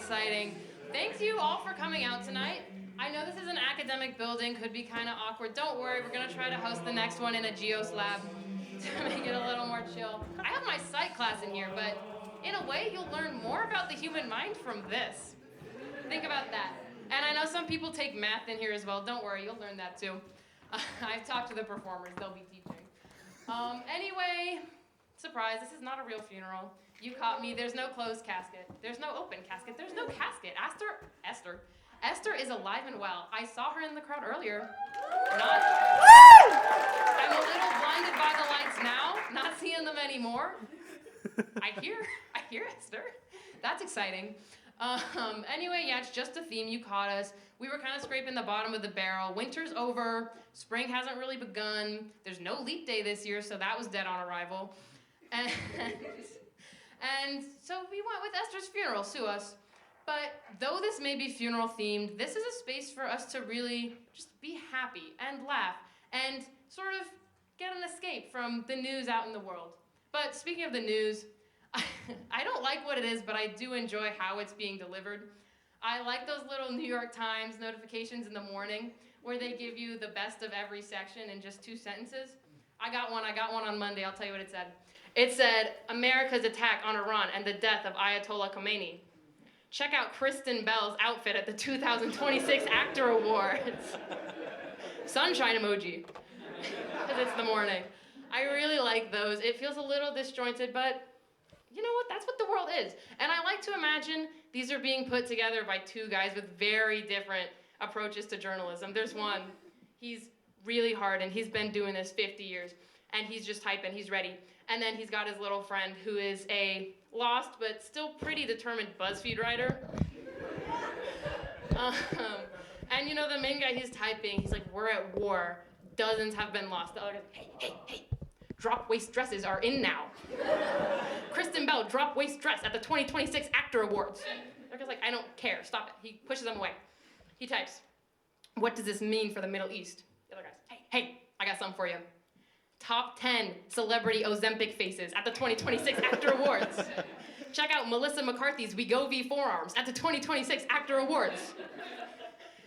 exciting. Thanks you all for coming out tonight. I know this is an academic building, could be kind of awkward. Don't worry, we're going to try to host the next one in a geos lab to make it a little more chill. I have my psych class in here, but in a way, you'll learn more about the human mind from this. Think about that. And I know some people take math in here as well. Don't worry, you'll learn that too. I've talked to the performers, they'll be teaching. Anyway, surprise, this is not a real funeral. You caught me, there's no closed casket. There's no open casket, there's no casket. Esther is alive and well. I saw her in the crowd earlier. I'm a little blinded by the lights now, not seeing them anymore. I hear Esther. That's exciting. Anyway, yeah, it's just a theme. You caught us. We were kind of scraping the bottom of the barrel. Winter's over. Spring hasn't really begun. There's no leap day this year, so that was dead on arrival. And so we went with Esther's funeral, sue us. But though this may be funeral themed, this is a space for us to really just be happy and laugh and sort of get an escape from the news out in the world. But speaking of the news, I don't like what it is, but I do enjoy how it's being delivered. I like those little New York Times notifications in the morning where they give you the best of every section in just 2 sentences. I got one on Monday. I'll tell you what it said. It said, America's attack on Iran and the death of Ayatollah Khomeini. Check out Kristen Bell's outfit at the 2026 Actor Awards. Sunshine emoji, because it's the morning. I really like those. It feels a little disjointed, but you know what? That's what the world is. And I like to imagine these are being put together by 2 guys with very different approaches to journalism. There's one, he's really hard, and he's been doing this 50 years, and he's just typing, he's ready. And then he's got his little friend who is a lost but still pretty determined BuzzFeed writer. And you know, the main guy, he's typing, he's like, we're at war. Dozens have been lost. The other guy's, hey. Drop waist dresses are in now. Kristen Bell, drop waist dress at the 2026 Actor Awards. The guy's like, I don't care, stop it. He pushes them away. He types, what does this mean for the Middle East? The other guy's, hey, I got something for you. Top 10 celebrity Ozempic faces at the 2026 Actor Awards. Check out Melissa McCarthy's Wegovy forearms at the 2026 Actor Awards.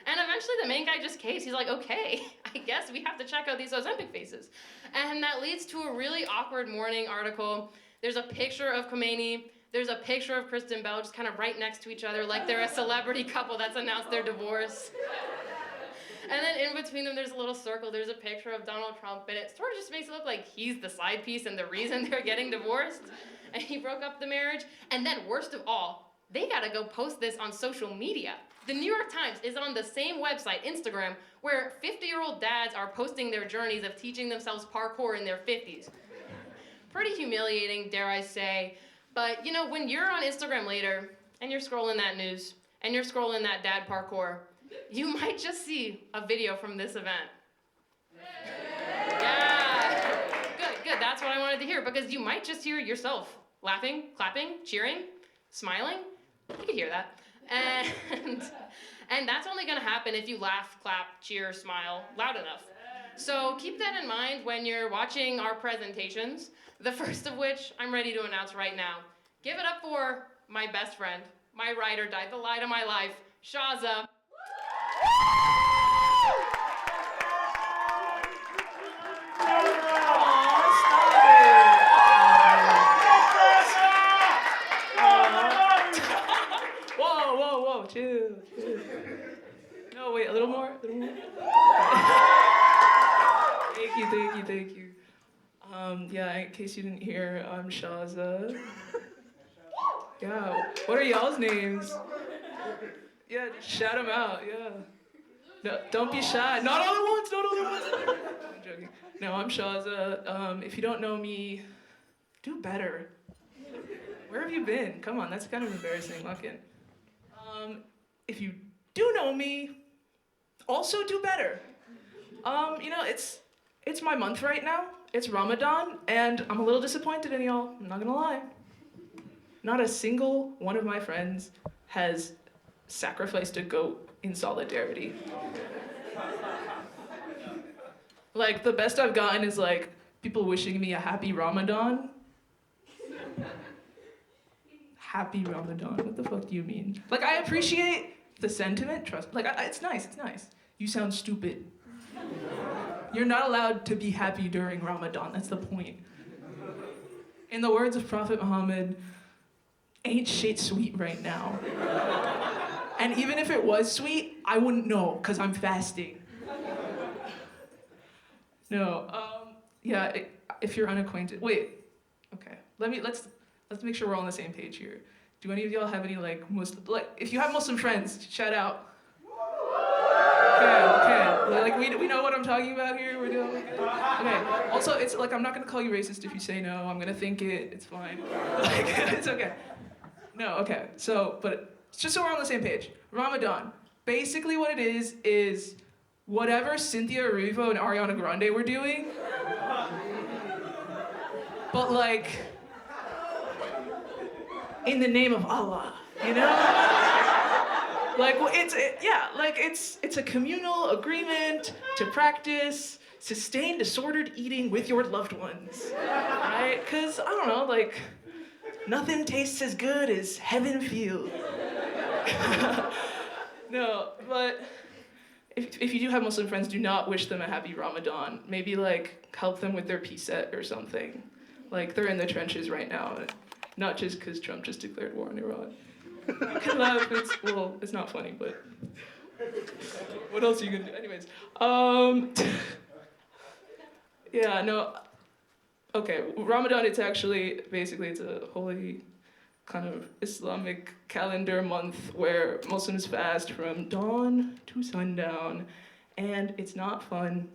And eventually the main guy just caved. He's like, okay, I guess we have to check out these Ozempic faces. And that leads to a really awkward morning article. There's a picture of Khomeini. There's a picture of Kristen Bell just kind of right next to each other, like they're a celebrity couple that's announced their divorce. And then in between them, there's a little circle. There's a picture of Donald Trump, and it sort of just makes it look like he's the side piece and the reason they're getting divorced. And he broke up the marriage. And then, worst of all, they gotta go post this on social media. The New York Times is on the same website, Instagram, where 50-year-old dads are posting their journeys of teaching themselves parkour in their 50s. Pretty humiliating, dare I say. But, you know, when you're on Instagram later, and you're scrolling that news, and you're scrolling that dad parkour, you might just see a video from this event. Yeah. Good. That's what I wanted to hear, because you might just hear yourself laughing, clapping, cheering, smiling. You could hear that. And that's only going to happen if you laugh, clap, cheer, smile loud enough. So keep that in mind when you're watching our presentations, the first of which I'm ready to announce right now. Give it up for my best friend, my ride or die, the light of my life, Shaza. Whoa, chill. No, wait, a little more. Thank you. Yeah, in case you didn't hear, I'm Shaza. Yeah, what are y'all's names? Yeah, shout them out, yeah. No, don't be shy. Not all at once. I'm joking. No, I'm Shaza. If you don't know me, do better. Where have you been? Come on, that's kind of embarrassing. Lock in. If you do know me, also do better. You know, it's my month right now. It's Ramadan, and I'm a little disappointed in y'all. I'm not gonna lie. Not a single one of my friends has sacrificed a goat in solidarity. Like, the best I've gotten is, like, people wishing me a happy Ramadan. happy Ramadan. What the fuck do you mean? Like, I appreciate the sentiment, trust. Like, it's nice, it's nice. You sound stupid. You're not allowed to be happy during Ramadan, that's the point. In the words of Prophet Muhammad, ain't shit sweet right now. And even if it was sweet, I wouldn't know, because I'm fasting. No, yeah, if you're unacquainted, wait, okay, let's make sure we're all on the same page here. Do any of y'all have any, like, if you have Muslim friends, shout out. Okay, like, we know what I'm talking about here, we're doing good. Okay, also, it's like, I'm not gonna call you racist if you say no, I'm gonna think it, it's fine. Like, it's okay. No, okay, so, but just so we're on the same page, Ramadan, basically what it is whatever Cynthia Erivo and Ariana Grande were doing, but like, in the name of Allah, you know? Like, well, it's a communal agreement to practice sustained disordered eating with your loved ones, right? Because, I don't know, like, nothing tastes as good as heaven feels. No, but if you do have Muslim friends, do not wish them a happy Ramadan. Maybe, like, help them with their peace set or something. Like, they're in the trenches right now, not just because Trump just declared war on Iran. You can laugh, it's not funny, but what else are you gonna do? Anyways, yeah, no, okay, Ramadan, it's actually, basically, it's a holy kind of Islamic calendar month where Muslims fast from dawn to sundown, and it's not fun,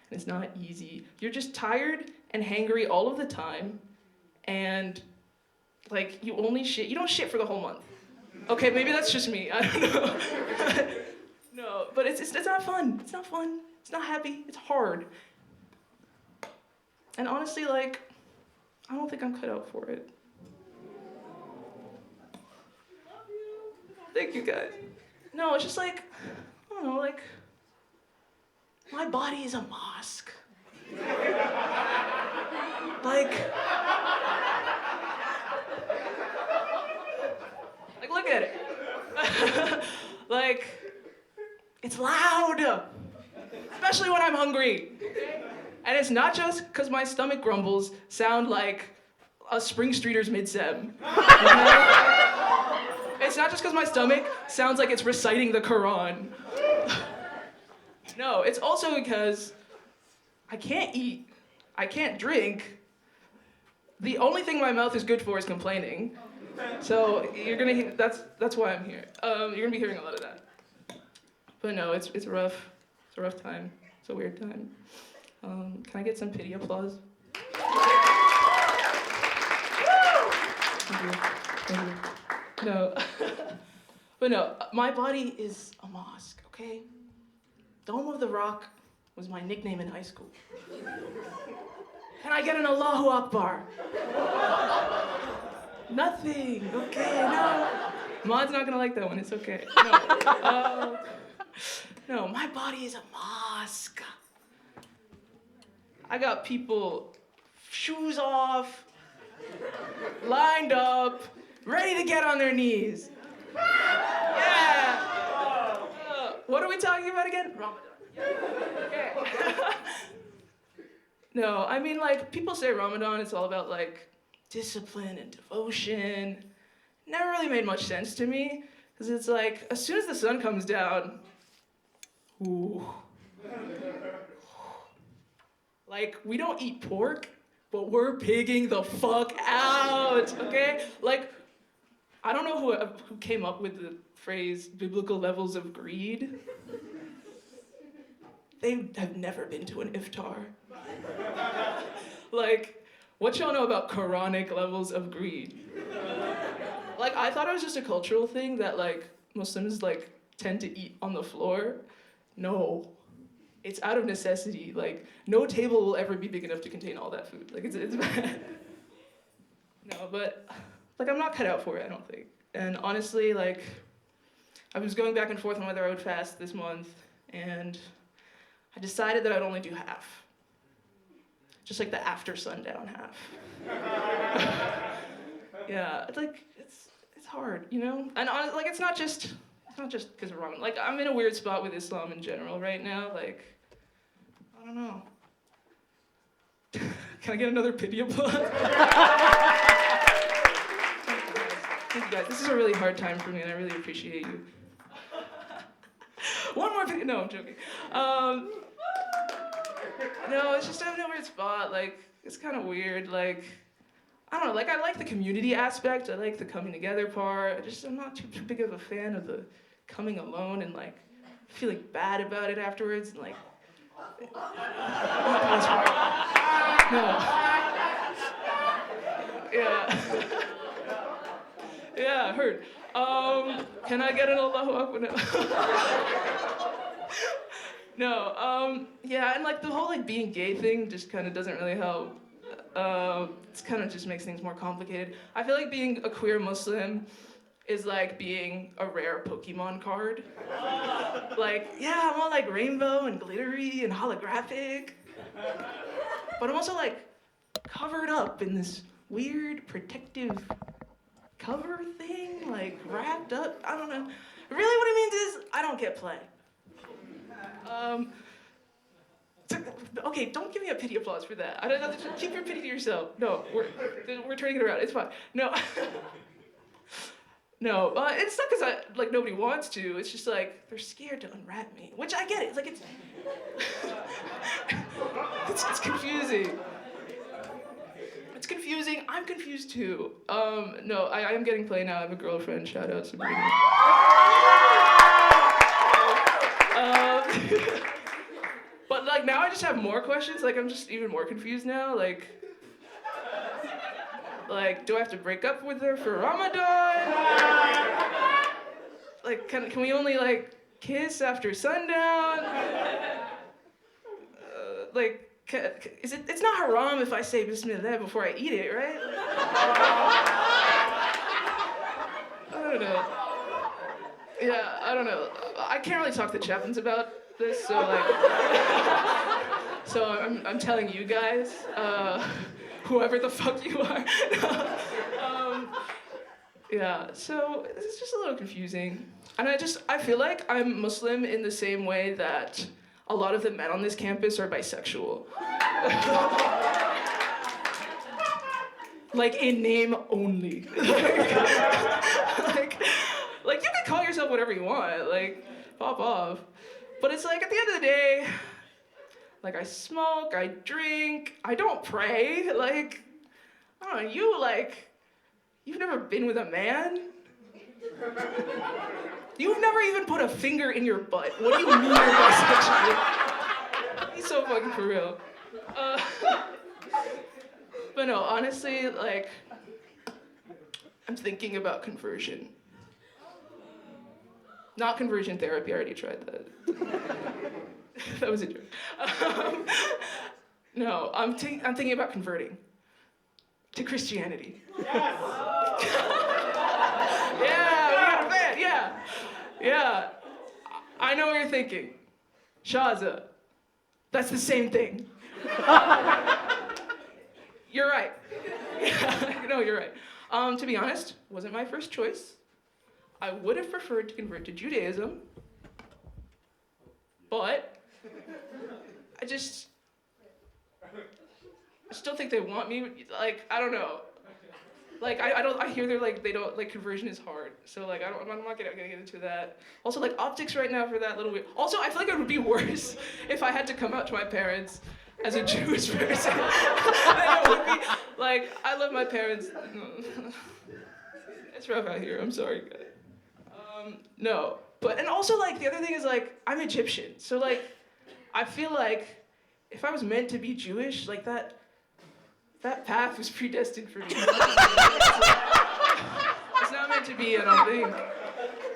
and it's not easy. You're just tired and hangry all of the time, and, like, you don't shit for the whole month. Okay, maybe that's just me, I don't know. No, but it's not fun. It's not fun. It's not happy. It's hard. And honestly, like, I don't think I'm cut out for it. Thank you, guys. No, it's just like, I don't know, like, my body is a mosque. Like, look at it. Like, it's loud, especially when I'm hungry. And it's not just because my stomach grumbles sound like a Spring Streeters mid-sem. It's not just because my stomach sounds like it's reciting the Quran. No, it's also because I can't eat, I can't drink. The only thing my mouth is good for is complaining. So you're gonna hear, that's why I'm here. You're gonna be hearing a lot of that. But no, it's rough. It's a rough time. It's a weird time. Can I get some pity applause? Thank you. No. But no, my body is a mosque, okay? Dome of the Rock was my nickname in high school. Can I get an Allahu Akbar? Nothing, okay, no. Maud's not gonna like that one, it's okay. No, no, my body is a mosque. I got people, shoes off, lined up, ready to get on their knees. Yeah. What are we talking about again? Ramadan. Okay. No, I mean, like, people say Ramadan, it's all about, like, discipline and devotion. Never really made much sense to me, because it's like, as soon as the sun comes down, ooh. Like, we don't eat pork, but we're pigging the fuck out, okay? Like, I don't know who came up with the phrase biblical levels of greed. They have never been to an iftar. Like, what y'all know about Quranic levels of greed? Like, I thought it was just a cultural thing that, like, Muslims, like, tend to eat on the floor. No. It's out of necessity. Like, no table will ever be big enough to contain all that food. Like, it's bad. No, but, like, I'm not cut out for it, I don't think. And honestly, like, I was going back and forth on whether I would fast this month, and I decided that I'd only do half. Just like the after sundown half. Yeah, it's like, it's hard, you know? And like, it's not just because of Ramadan. Like, I'm in a weird spot with Islam in general right now. Like, I don't know. Can I get another pity applause? Thank you guys. This is a really hard time for me, and I really appreciate you. One more pity. No, I'm joking. No, it's just I'm in a weird spot. Like, it's kind of weird. Like, I don't know. Like, I like the community aspect. I like the coming together part. I'm not too big of a fan of the coming alone and like feeling bad about it afterwards and like. No. Yeah. Yeah, I heard. Can I get an Allahu Akbar now? No, yeah, and like the whole like being gay thing just kind of doesn't really help. It kind of just makes things more complicated. I feel like being a queer Muslim is like being a rare Pokemon card. Like, yeah, I'm all like rainbow and glittery and holographic. But I'm also like covered up in this weird protective cover thing, like wrapped up. I don't know. Really what it means is I don't get play. Okay, don't give me a pity applause for that. I don't know. Keep your pity to yourself. No, we're turning it around. It's fine. No. No, it's not because like nobody wants to. It's just like they're scared to unwrap me, which I get it. It's like it's confusing. It's confusing. I'm confused too. No, I am getting play now. I have a girlfriend. Shout out Sabrina. But like now I just have more questions. Like I'm just even more confused now. Like, do I have to break up with her for Ramadan? Like, can we only like kiss after sundown? Like, it's not haram if I say Bismillah before I eat it, right? I don't know. Yeah, I don't know. I can't really talk to chaplains about this, so like, so I'm telling you guys, whoever the fuck you are. Yeah, so it's just a little confusing. And I feel like I'm Muslim in the same way that a lot of the men on this campus are bisexual. Like in name only. Like you can call yourself whatever you want, like pop off. But it's like at the end of the day, like I smoke, I drink, I don't pray, like, I don't know, you've never been with a man? You've never even put a finger in your butt. What do you mean you're bisexual? He's so fucking for real. But no, honestly, like, I'm thinking about conversion. Not conversion therapy, I already tried that. That was a joke. No, I'm thinking about converting to Christianity. Yes! Yeah, we got a fan, yeah. Yeah, I know what you're thinking. Shaza, that's the same thing. You're right. No, you're right. To be honest, wasn't my first choice. I would have preferred to convert to Judaism, but I still think they want me. Like, I don't know. Like, I hear they don't, like, conversion is hard. So, like, I'm not gonna get into that. Also, like, optics right now for that little bit. Also, I feel like it would be worse if I had to come out to my parents as a Jewish person. Than it would be. Like, I love my parents. It's rough out here, I'm sorry, guys. No, but, and also, like, the other thing is, like, I'm Egyptian. So, like, I feel like if I was meant to be Jewish, like, that path was predestined for me. It's not meant to be, I don't think.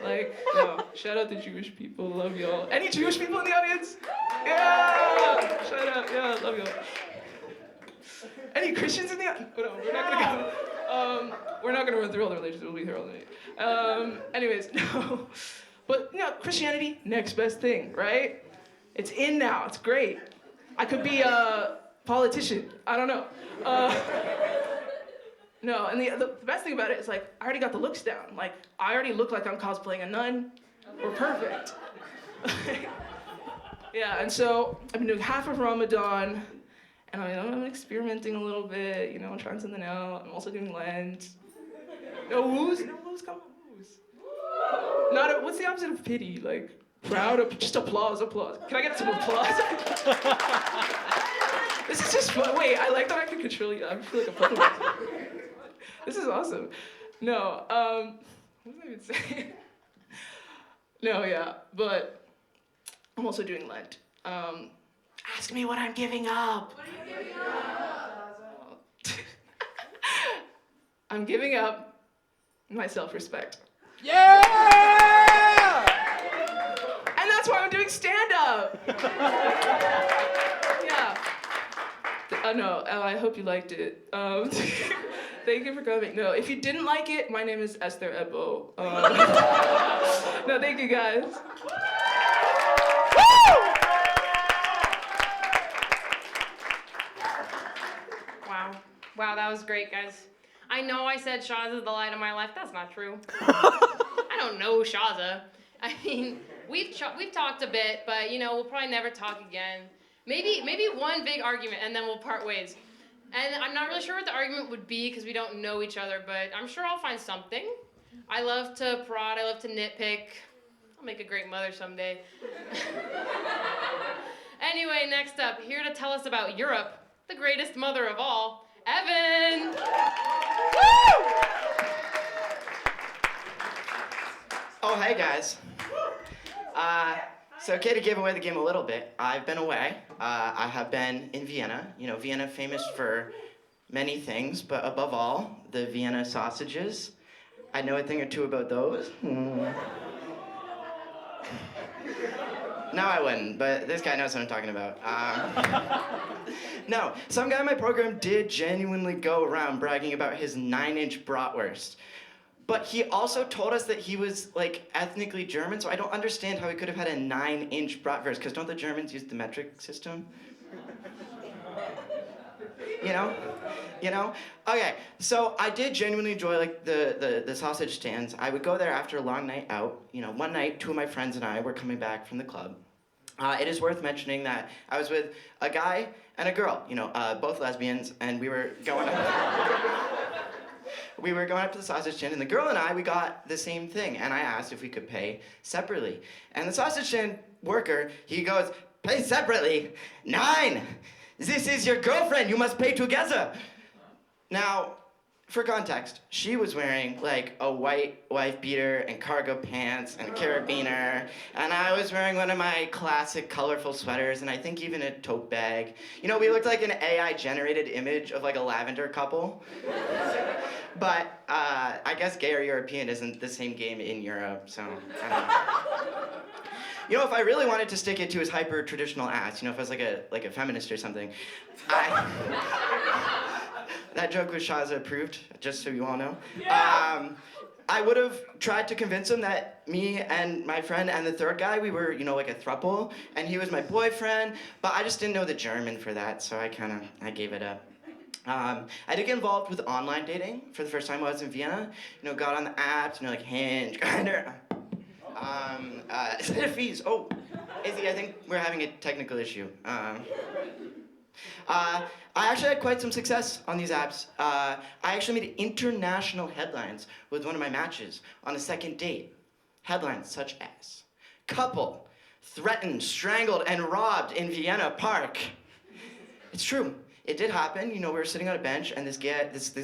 Like, no, shout out to Jewish people, love y'all. Any Jewish people in the audience? Yeah! Shout out, yeah, love y'all. Any Christians in the audience? Oh, no, we're not gonna go. We're not gonna run through all the religions, we'll be here all night. Anyways, no. But, you know, Christianity, next best thing, right? It's in now, it's great. I could be a politician, I don't know. No, and the best thing about it is, like, I already got the looks down. Like, I already look like I'm cosplaying a nun. We're perfect. Yeah, and so I've been doing half of Ramadan, and I'm experimenting a little bit, you know, trying something out. I'm also doing Lent. No woos, come on, woos. What's the opposite of pity? Like, proud, just applause. Can I get some applause? This is just fun. Wait, I like that I can control you. I feel like a puppet. This is awesome. No, what was I even saying? No, yeah, but I'm also doing Lent. Ask me what I'm giving up. What are you giving up? I'm giving up my self-respect. Yeah! And that's why I'm doing stand-up. Yeah. No, I hope you liked it. Thank you for coming. No, if you didn't like it, my name is Esther Ebo. No, thank you guys. Wow, that was great, guys. I know I said Shaza's the light of my life. That's not true. I don't know Shaza. I mean, we've talked a bit, but you know, we'll probably never talk again. Maybe one big argument, and then we'll part ways. And I'm not really sure what the argument would be because we don't know each other, but I'm sure I'll find something. I love to prod. I love to nitpick. I'll make a great mother someday. Anyway, next up, here to tell us about Europe, the greatest mother of all, Evan! Woo! Oh, hey guys. So okay, to give away the game a little bit, I've been away. I have been in Vienna. You know, Vienna famous for many things, but above all, the Vienna sausages. I know a thing or two about those. No, I wouldn't, but this guy knows what I'm talking about. No, some guy in my program did genuinely go around bragging about his 9-inch bratwurst. But he also told us that he was, like, ethnically German, so I don't understand how he could have had a 9-inch bratwurst, because don't the Germans use the metric system? You know? Okay, so I did genuinely enjoy, like, the sausage stands. I would go there after a long night out. You know, one night, 2 of my friends and I were coming back from the club. It is worth mentioning that I was with a guy and a girl, you know, both lesbians, and we were going up to the sausage stand, and the girl and I, we got the same thing, and I asked if we could pay separately. And the sausage stand worker, he goes, "Pay separately? 9! This is your girlfriend, you must pay together." Now, for context, she was wearing, like, a white wife beater and cargo pants and a carabiner, and I was wearing one of my classic colorful sweaters and I think even a tote bag. You know, we looked like an AI-generated image of, like, a lavender couple. But I guess gay or European isn't the same game in Europe, so I don't know. You know, if I really wanted to stick it to his hyper-traditional ass, you know, if I was like a feminist or something, that joke was Shaza approved, just so you all know. Yeah. I would have tried to convince him that me and my friend and the third guy, we were, you know, like a throuple, and he was my boyfriend, but I just didn't know the German for that, so I gave it up. I did get involved with online dating for the first time while I was in Vienna. You know, got on the apps, you know, like Hinge, Grindr. Fees. Oh, Izzy, I think we're having a technical issue. I actually had quite some success on these apps. I actually made international headlines with one of my matches on a second date. Headlines such as, "Couple threatened, strangled, and robbed in Vienna Park." It's true. It did happen. You know, we were sitting on a bench, and this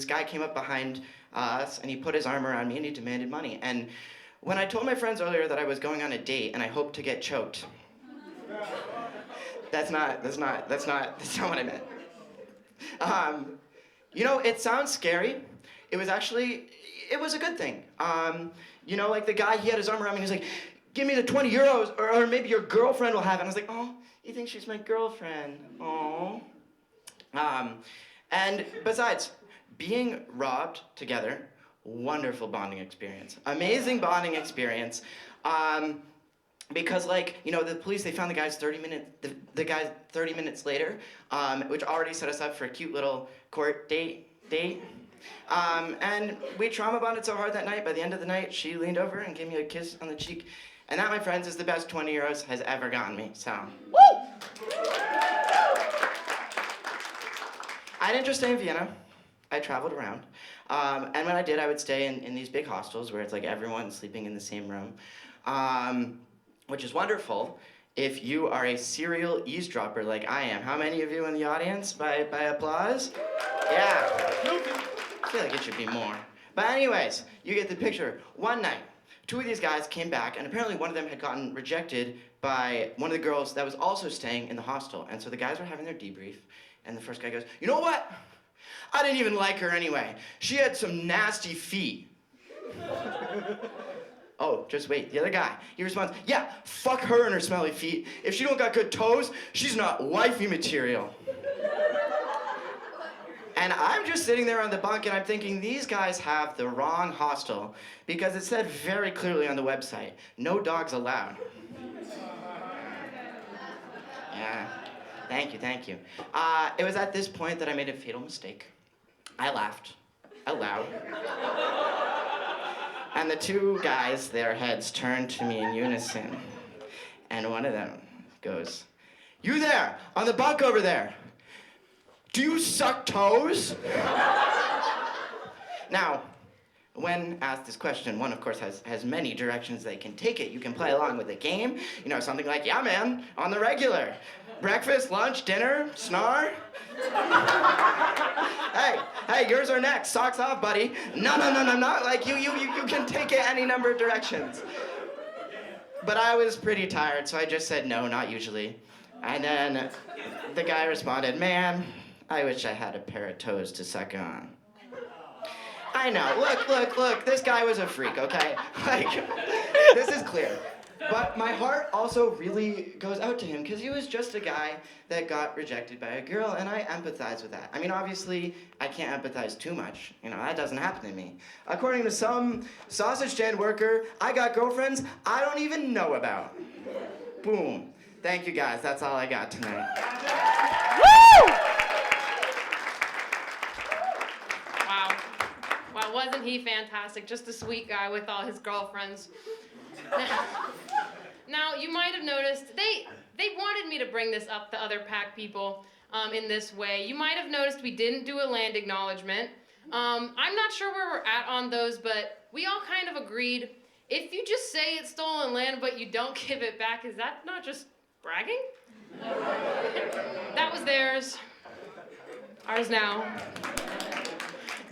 guy came up behind us, and he put his arm around me, and he demanded money. And when I told my friends earlier that I was going on a date, and I hoped to get choked, that's not what I meant. You know, it sounds scary. It was a good thing. You know, like the guy, he had his arm around me, and he's like, "Give me the 20 euros, or maybe your girlfriend will have it." And I was like, "Oh, you think she's my girlfriend? Oh." And besides, being robbed together, wonderful bonding experience. Amazing bonding experience. Because, like, you know, the police, they found the guy 30 minutes later, which already set us up for a cute little court date. And we trauma bonded so hard that night, by the end of the night, she leaned over and gave me a kiss on the cheek. And that, my friends, is the best 20 euros has ever gotten me, so. Woo! I didn't just stay in Vienna. I traveled around. And when I did, I would stay in these big hostels where it's like everyone sleeping in the same room, which is wonderful if you are a serial eavesdropper like I am. How many of you in the audience by applause? Yeah. I feel like it should be more. But anyways, you get the picture. One night, two of these guys came back, and apparently one of them had gotten rejected by one of the girls that was also staying in the hostel. And so the guys were having their debrief, and the first guy goes, "You know what? I didn't even like her anyway. She had some nasty feet." Oh, just wait, the other guy, he responds, "Yeah, fuck her and her smelly feet. If she don't got good toes, she's not wifey material." And I'm just sitting there on the bunk and I'm thinking, these guys have the wrong hostel because it said very clearly on the website, no dogs allowed. Yeah, thank you. It was at this point that I made a fatal mistake. I laughed out loud. And the two guys, their heads turned to me in unison. And one of them goes, "You there, on the bunk over there, do you suck toes?" Now, when asked this question, one of course has many directions they can take it. You can play along with the game, something like, "Yeah man, on the regular. Breakfast, lunch, dinner, snar." Hey, yours are next. Socks off, buddy. No. Like, you can take it any number of directions. But I was pretty tired, so I just said no, not usually. And then the guy responded, "Man, I wish I had a pair of toes to suck on." I know, look, this guy was a freak, okay? Like, this is clear. But my heart also really goes out to him because he was just a guy that got rejected by a girl, and I empathize with that. I mean, obviously, I can't empathize too much. That doesn't happen to me. According to some sausage stand worker, I got girlfriends I don't even know about. Boom. Thank you, guys. That's all I got tonight. Woo! Wow, wasn't he fantastic? Just a sweet guy with all his girlfriends. Now, you might have noticed, they wanted me to bring this up to other PAC people in this way. You might have noticed we didn't do a land acknowledgement. I'm not sure where we're at on those, but we all kind of agreed, if you just say it's stolen land but you don't give it back, is that not just bragging? That was theirs. Ours now.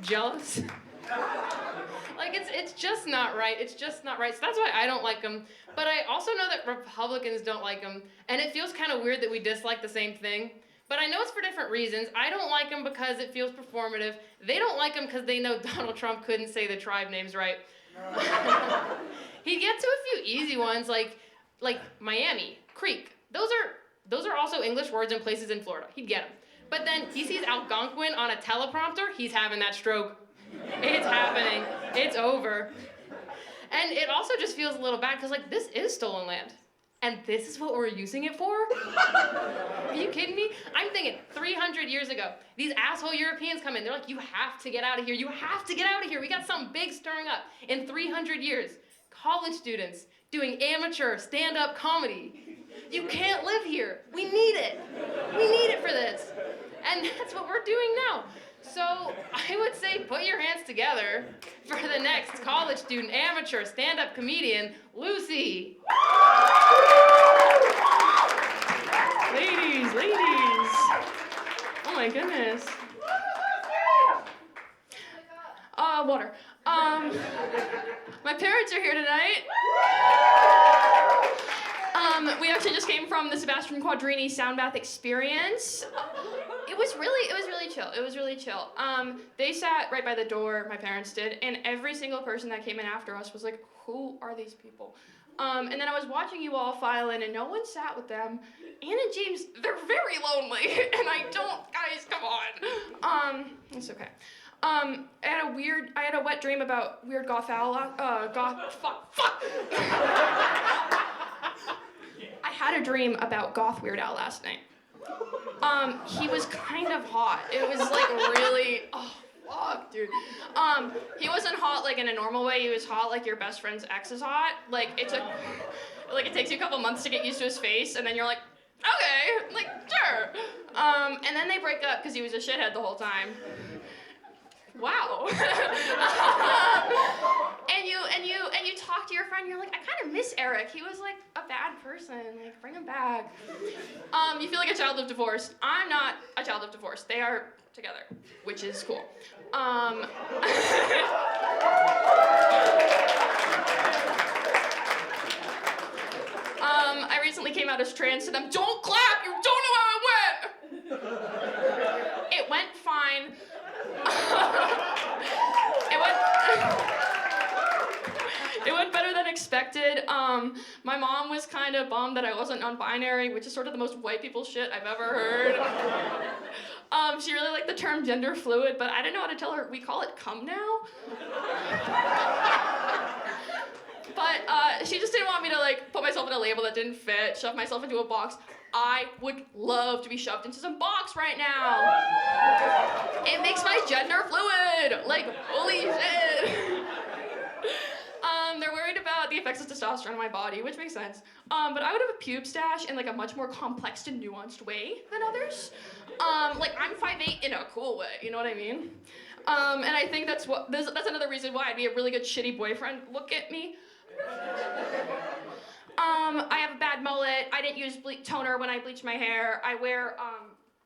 Jealous? Like, it's just not right. It's just not right. So that's why I don't like them. But I also know that Republicans don't like them. And it feels kind of weird that we dislike the same thing. But I know it's for different reasons. I don't like them because it feels performative. They don't like them because they know Donald Trump couldn't say the tribe names right. He'd get to a few easy ones like Miami, Creek. Those are also English words in places in Florida. He'd get them. But then he sees Algonquin on a teleprompter, he's having that stroke. It's happening. It's over. And it also just feels a little bad because, like, this is stolen land. And this is what we're using it for? Are you kidding me? I'm thinking 300 years ago, these asshole Europeans come in. They're like, you have to get out of here. You have to get out of here. We got something big stirring up. In 300 years, college students doing amateur stand-up comedy. You can't live here. We need it. We need it for this. And that's what we're doing now. So I would say put your hands together for the next college student, amateur, stand-up comedian, Lucy. Ladies. Oh my goodness. Water. My parents are here tonight. We actually just came from the Sebastian Quadrini sound bath experience. It was really chill. They sat right by the door, my parents did, and every single person that came in after us was like, who are these people? And then I was watching you all file in and no one sat with them. Anne and James, they're very lonely, and guys, come on. It's okay. I had a wet dream about weird fuck. I had a dream about goth Weird Al last night. He was kind of hot. It was like really, fuck, dude. He wasn't hot like in a normal way. He was hot like your best friend's ex is hot. Like it takes you a couple months to get used to his face, and then you're like, okay, like sure. And then they break up because he was a shithead the whole time. Wow. and you talk to your friend, you're like, I kind of miss Eric. He was like a bad person. Like, bring him back. You feel like a child of divorce. I'm not a child of divorce. They are together, which is cool. I recently came out as trans to them. Don't clap! You don't know how it went! It went fine. It went better than expected. My mom was kind of bummed that I wasn't non-binary, which is sort of the most white people shit I've ever heard. She really liked the term gender fluid, but I didn't know how to tell her, we call it cum now. But she just didn't want me to like put myself in a label that didn't fit, shove myself into a box. I would love to be shoved into some box right now. It makes my gender fluid. Like, holy shit. They're worried about the effects of testosterone on my body, which makes sense. But I would have a pube stash in like a much more complex and nuanced way than others. Like I'm 5'8" in a cool way, you know what I mean? And I think that's another reason why I'd be a really good shitty boyfriend. Look at me. I have a bad mullet. I didn't use toner when I bleached my hair. I wear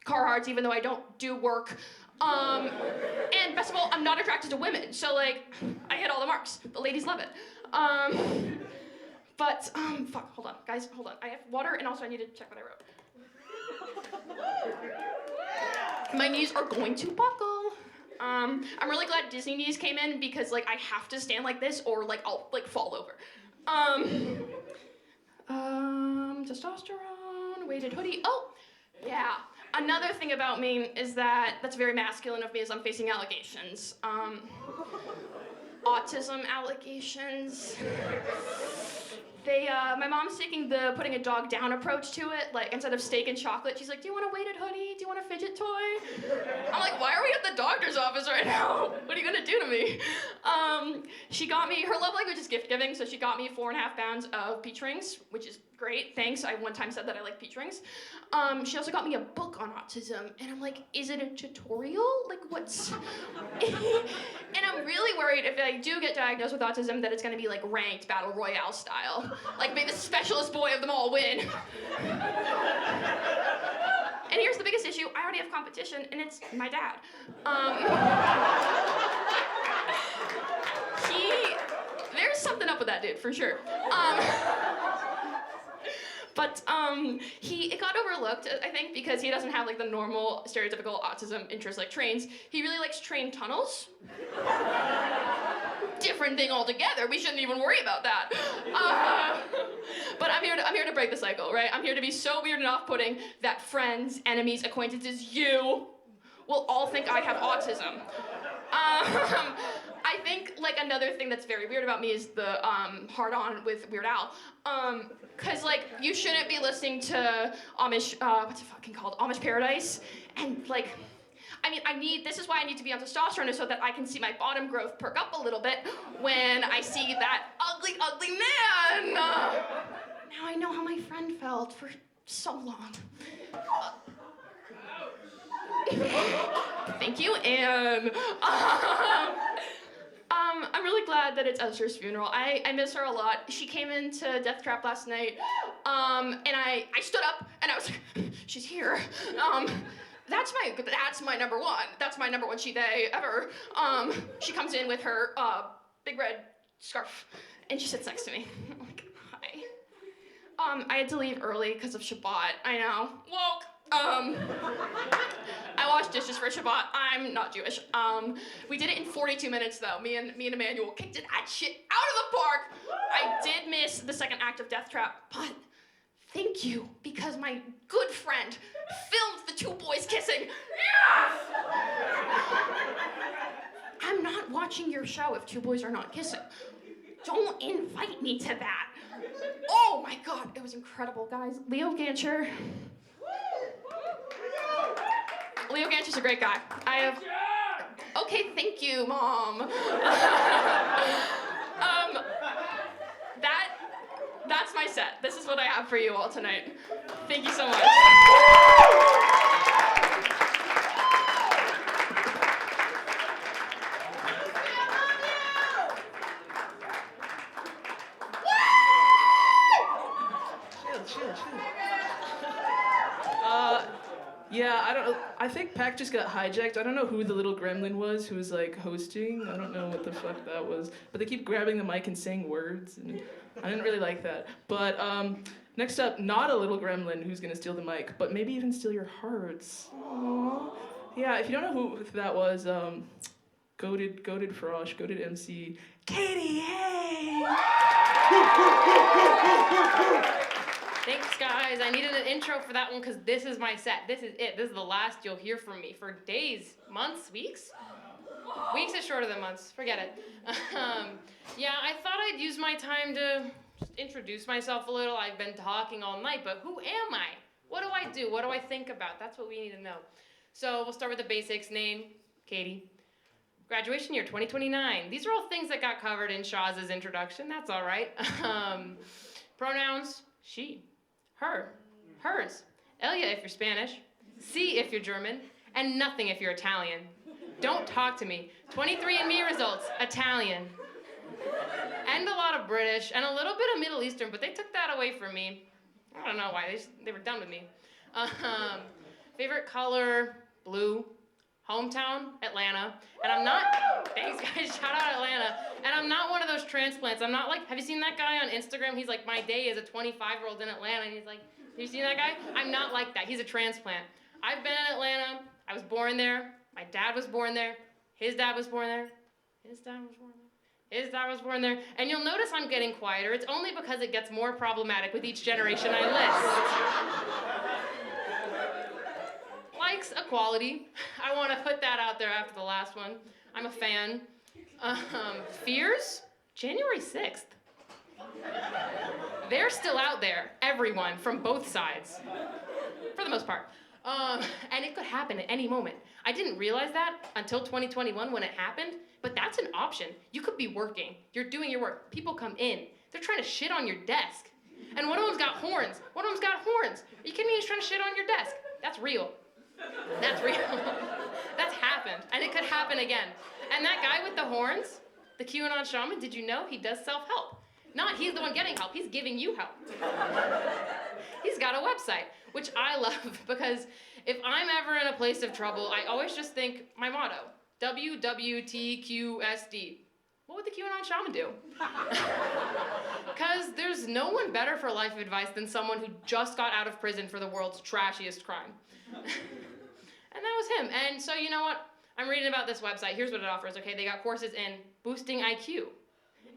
Carhartts even though I don't do work. And best of all, I'm not attracted to women. So like, I hit all the marks. The ladies love it. Fuck, hold on. Guys, hold on. I have water and also I need to check what I wrote. My knees are going to buckle. I'm really glad Disney knees came in because like I have to stand like this or like I'll like fall over. Testosterone, weighted hoodie. Oh, yeah. Another thing about me is that's very masculine of me is I'm facing allegations. Autism allegations. My mom's taking the putting a dog down approach to it. Like, instead of steak and chocolate, she's like, do you want a weighted hoodie? Do you want a fidget toy? I'm like, why are we at the doctor's office right now? What are you gonna do to me? She got me, her love language is gift giving, so she got me 4.5 pounds of peach rings, which is great, thanks. I one time said that I like peach rings. She also got me a book on autism, and I'm like, is it a tutorial? Like, what's... And I'm really worried if I do get diagnosed with autism that it's gonna be like ranked battle royale style. Like, may the specialist boy of them all win. And here's the biggest issue, I already have competition, and it's my dad. There's something up with that dude, for sure. It got overlooked, I think, because he doesn't have like the normal stereotypical autism interests like trains. He really likes train tunnels. Different thing altogether. We shouldn't even worry about that. But I'm here to break the cycle, right? I'm here to be so weird and off-putting that friends, enemies, acquaintances, you will all think I have autism. I think like another thing that's very weird about me is the hard-on with Weird Al. Cause like you shouldn't be listening to Amish, what's it fucking called? Amish Paradise. And like, I mean, this is why I need to be on testosterone is so that I can see my bottom growth perk up a little bit when I see that ugly, ugly man. Now I know how my friend felt for so long. Thank you, Anne. I'm really glad that it's Esthers' funeral. I miss her a lot. She came into Death Trap last night, and I stood up and I was like, she's here. That's my number one. That's my number one she they ever. She comes in with her big red scarf, and she sits next to me. I'm like, hi. I had to leave early because of Shabbat. I know. Woke. I washed dishes for Shabbat. I'm not Jewish. We did it in 42 minutes though. Me and Emmanuel kicked that shit out of the park. I did miss the second act of Death Trap, but thank you, because my good friend filmed the two boys kissing. Yes! I'm not watching your show if two boys are not kissing. Don't invite me to that. Oh my God, it was incredible, guys. Leo Gancher is a great guy. Okay, thank you, Mom. That's my set. This is what I have for you all tonight. Thank you so much. Chill. Yeah, I don't know. I think PAC just got hijacked. I don't know who the little gremlin was who was like hosting. I don't know what the fuck that was. But they keep grabbing the mic and saying words, and I didn't really like that. But next up, not a little gremlin who's gonna steal the mic, but maybe even steal your hearts. Aww. Yeah, if you don't know who that was, goated Frosh, goated MC, Katie, hey! Thanks, guys. I needed an intro for that one because this is my set. This is it. This is the last you'll hear from me for days, months, weeks? Weeks is shorter than months. Forget it. Yeah, I thought I'd use my time to just introduce myself a little. I've been talking all night, but who am I? What do I do? What do I think about? That's what we need to know. So we'll start with the basics. Name, Katie. Graduation year, 2029. These are all things that got covered in Shaza's introduction. That's all right. Pronouns, she, her, hers, Elia if you're Spanish, C if you're German, and nothing if you're Italian. Don't talk to me. 23andMe results, Italian. And a lot of British, and a little bit of Middle Eastern, but they took that away from me. I don't know why, they were done with me. Favorite color, blue. Hometown, Atlanta. And I'm not, thanks guys, shout out Atlanta. And I'm not one of those transplants. I'm not like, have you seen that guy on Instagram? He's like, my day is a 25-year-old in Atlanta. And he's like, have you seen that guy? I'm not like that. He's a transplant. I've been in Atlanta. I was born there. My dad was born there. His dad was born there. His dad was born there. His dad was born there. And you'll notice I'm getting quieter. It's only because it gets more problematic with each generation I list. Likes, equality. I want to put that out there after the last one. I'm a fan. Fears? January 6th. They're still out there, everyone, from both sides. For the most part. And it could happen at any moment. I didn't realize that until 2021 when it happened, but that's an option. You could be working. You're doing your work. People come in. They're trying to shit on your desk. And one of them's got horns. One of them's got horns. Are you kidding me? He's trying to shit on your desk. That's real. That's real. That's happened. And it could happen again. And that guy with the horns, the QAnon shaman, did you know he does self-help? Not he's the one getting help, he's giving you help. He's got a website, which I love because if I'm ever in a place of trouble, I always just think my motto, WWTQSD. What would the QAnon shaman do? Because there's no one better for life advice than someone who just got out of prison for the world's trashiest crime. And that was him. And so you know what? I'm reading about this website. Here's what it offers, okay? They got courses in boosting IQ,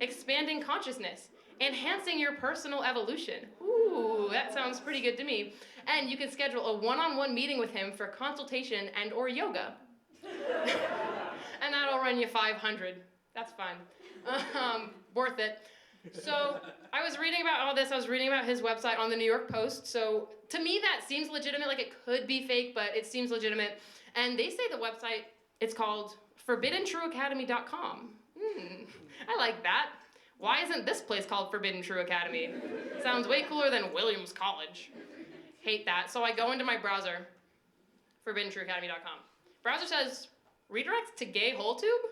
expanding consciousness, enhancing your personal evolution. Ooh, that sounds pretty good to me. And you can schedule a one-on-one meeting with him for consultation and or yoga. And that'll run you $500. That's fun. Worth it. So I was reading about all this. I was reading about his website on the New York Post. So to me, that seems legitimate. Like it could be fake, but it seems legitimate. And they say the website, it's called ForbiddenTrueAcademy.com. I like that. Why isn't this place called Forbidden True Academy? Sounds way cooler than Williams College. Hate that. So I go into my browser, ForbiddenTrueAcademy.com. Browser says, redirect to gay hole tube?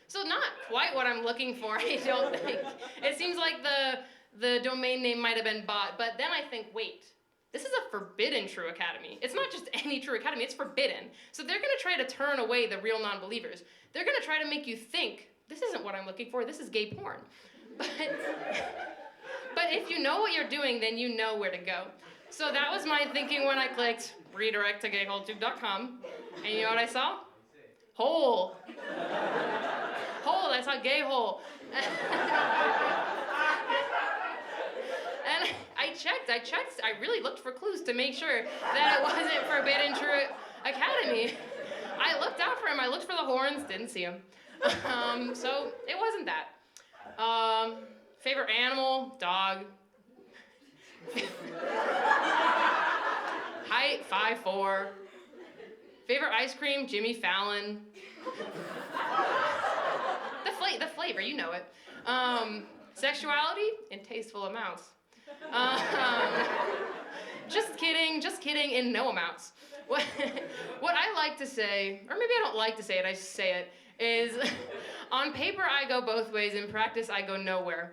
So not quite what I'm looking for, I don't think. It seems like the domain name might have been bought, but then I think, wait, this is a forbidden True Academy. It's not just any True Academy, it's forbidden. So they're gonna try to turn away the real non-believers. They're gonna try to make you think, this isn't what I'm looking for, this is gay porn. But if you know what you're doing, then you know where to go. So that was my thinking when I clicked redirect to gayholetube.com. And you know what I saw? Hole. Hole, I saw gay hole. And I checked, I really looked for clues to make sure that it wasn't Forbidden True Academy. I looked out for him, I looked for the horns, didn't see him. So it wasn't that. Favorite animal, dog. Height, 5'4". Favorite ice cream, Jimmy Fallon. The flavor, you know it. Sexuality, in tasteful amounts. Just kidding, in no amounts. What I like to say, or maybe I don't like to say it, I just say it, is on paper I go both ways, in practice I go nowhere.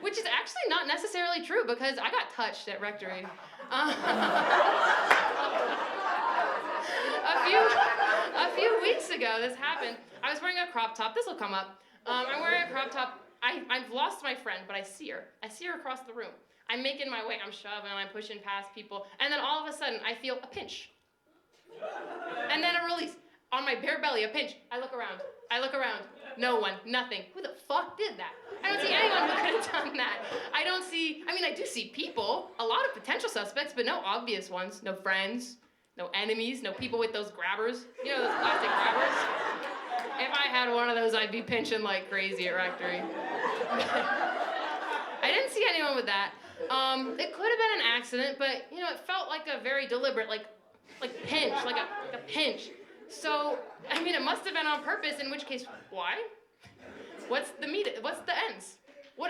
Which is actually not necessarily true because I got touched at Rectory. A few weeks ago this happened. I was wearing a crop top, this will come up. I'm wearing a crop top. I've lost my friend, but I see her across the room. I'm making my way, I'm shoving, I'm pushing past people, and then all of a sudden, I feel a pinch. And then a release. On my bare belly, a pinch. I look around. No one, nothing. Who the fuck did that? I don't see anyone who could have done that. I do see people, a lot of potential suspects, but no obvious ones. No friends, no enemies, no people with those grabbers. You know, those plastic grabbers? If I had one of those, I'd be pinching like crazy at Rectory. I didn't see anyone with that. It could have been an accident, but you know, it felt like a very deliberate, like pinch, like a pinch. So, I mean, it must have been on purpose, in which case, why? What's the ends? What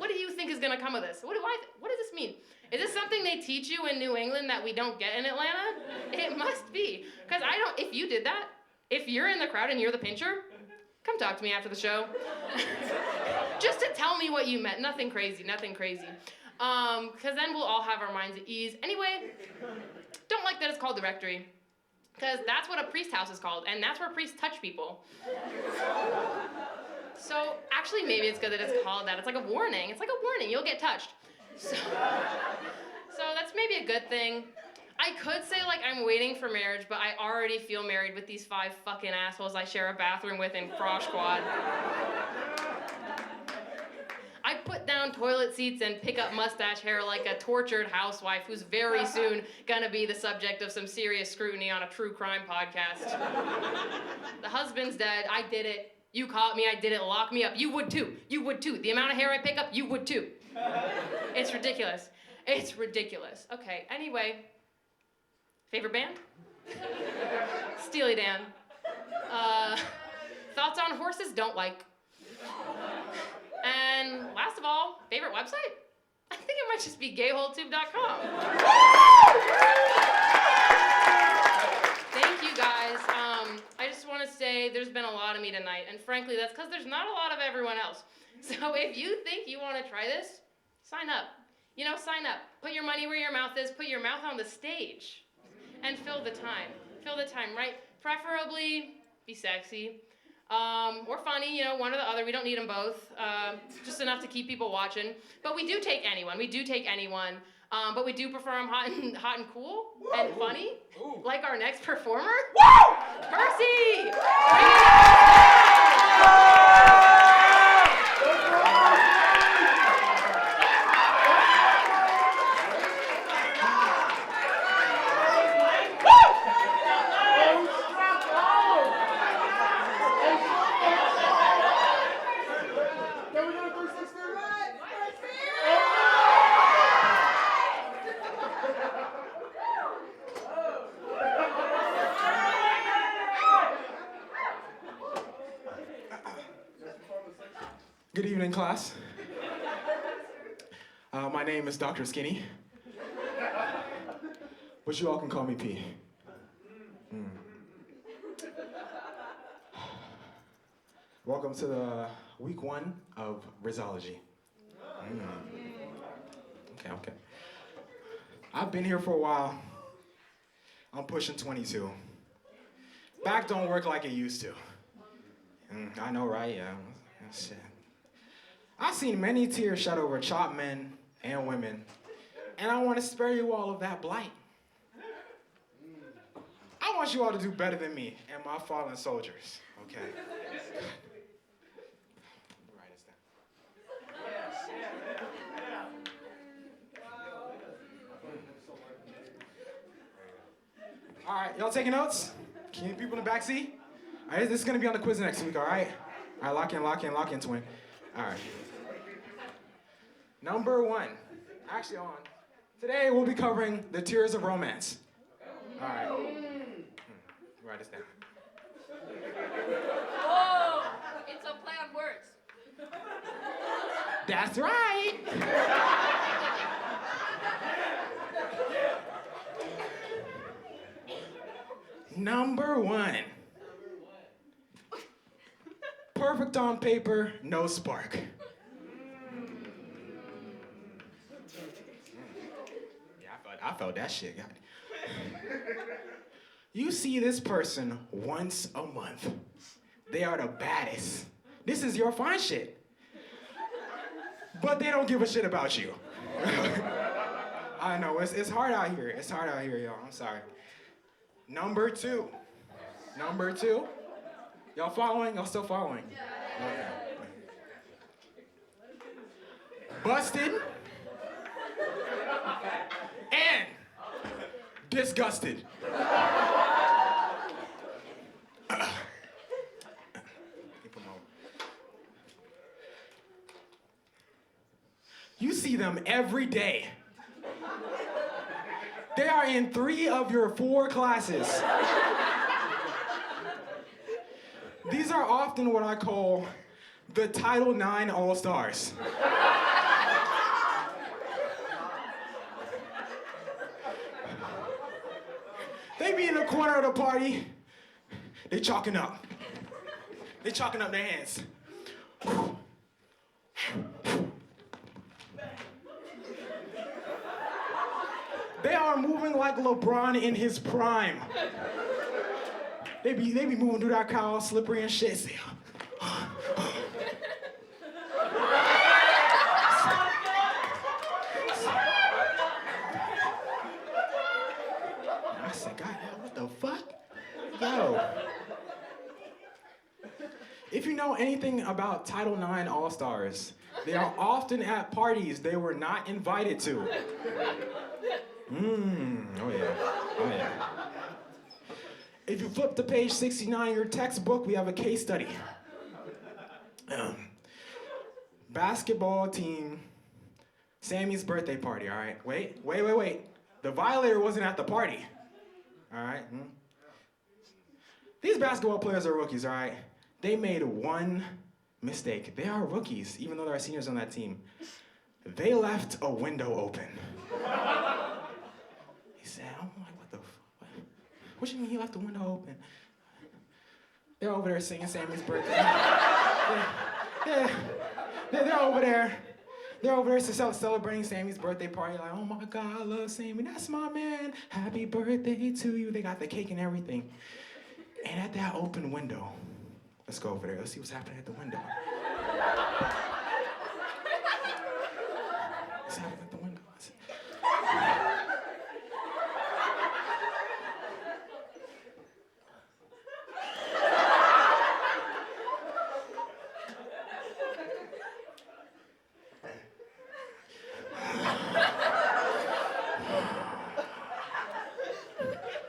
do you think is gonna come of this? What does this mean? Is this something they teach you in New England that we don't get in Atlanta? It must be, because if you did that, if you're in the crowd and you're the pincher, come talk to me after the show. Just to tell me what you meant, nothing crazy. Because then we'll all have our minds at ease. Anyway, don't like that it's called the Rectory. Because that's what a priest house is called, and that's where priests touch people. So actually, maybe it's good that it's called that. It's like a warning. You'll get touched. So that's maybe a good thing. I could say like I'm waiting for marriage, but I already feel married with these 5 fucking assholes I share a bathroom with in Frosh Squad. I put down toilet seats and pick up mustache hair like a tortured housewife who's very soon gonna be the subject of some serious scrutiny on a true crime podcast. The husband's dead, I did it. You caught me, I did it, lock me up. You would too. The amount of hair I pick up, you would too. It's ridiculous. Okay, anyway. Favorite band? Steely Dan. Thoughts on horses? Don't like. And last of all, favorite website? I think it might just be gayholetube.com. Thank you guys. I just want to say there's been a lot of me tonight, and frankly, that's because there's not a lot of everyone else. So if you think you want to try this, sign up. Sign up. Put your money where your mouth is. Put your mouth on the stage. And fill the time, right? Preferably be sexy, or funny, one or the other. We don't need them both, just enough to keep people watching. But we do take anyone, but we do prefer them hot and cool and funny, like our next performer, Percy! Bring it on! Good evening, class. My name is Dr. Skinny, but you all can call me P. Welcome to the week 1 of Rizology. Okay. I've been here for a while. I'm pushing 22. Back don't work like it used to. I know, right? Yeah. Shit. I've seen many tears shed over chopped men and women, and I want to spare you all of that blight. I want you all to do better than me and my fallen soldiers, okay? Brightest. All right, y'all taking notes? Can you people in the back seat? All right, this is gonna be on the quiz next week, all right? All right, lock in, twin. All right. Number 1. Actually, today we'll be covering the tears of romance. All right. Write this down. Whoa! It's a play on words. That's right. Number one. Perfect on paper, no spark. Yeah, I felt that shit. God. You see this person once a month. They are the baddest. This is your fine shit. But they don't give a shit about you. I know, it's hard out here. It's hard out here, y'all. I'm sorry. Number two. Y'all following? Y'all still following? Okay. Busted. And disgusted. You see them every day. They are in 3 of your 4 classes. These are often what I call the Title IX All-Stars. They be in the corner of the party. They chalking up. They chalking up their hands. They are moving like LeBron in his prime. They be moving through that crowd all slippery and shit. Say, I said, God, what the fuck? Yo. If you know anything about Title IX All-Stars, they are often at parties they were not invited to. Oh yeah. If you flip to page 69 in your textbook, we have a case study. Basketball team, Sammy's birthday party, all right? Wait. The violator wasn't at the party, all right? These basketball players are rookies, all right? They made one mistake. They are rookies, even though there are seniors on that team. They left a window open. He said, I'm like, what the fuck? What you mean he left the window open? They're over there singing Sammy's birthday. They're over there. They're over there celebrating Sammy's birthday party. Like, oh my God, I love Sammy. That's my man. Happy birthday to you. They got the cake and everything. And at that open window, let's go over there. Let's see what's happening at the window. What's happening at the window?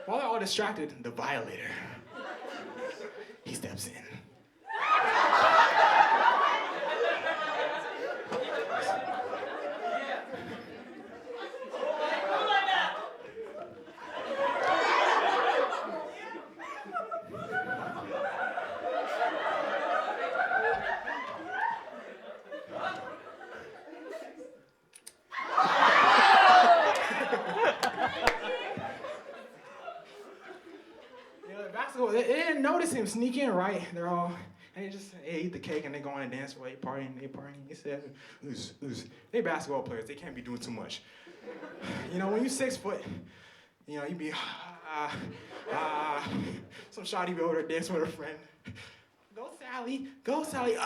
While they're all distracted, the violator, he steps in. They didn't notice him sneaking, right? They're all, and they eat the cake and they go on and dance, they partying. They said, they basketball players, they can't be doing too much. You know, when you 6 foot, you know, you be, some shawty be over there dancing with her friend. Go Sally,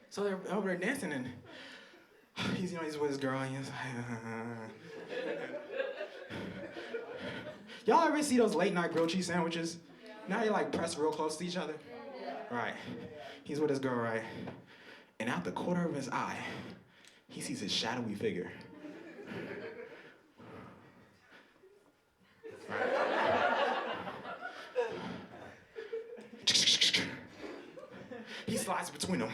So they're over there dancing, and he's with his girl, and he's like, Y'all ever see those late night grilled cheese sandwiches? Now they like pressed real close to each other? Right. He's with his girl, right? And out the corner of his eye, he sees his shadowy figure. Right. slides between them.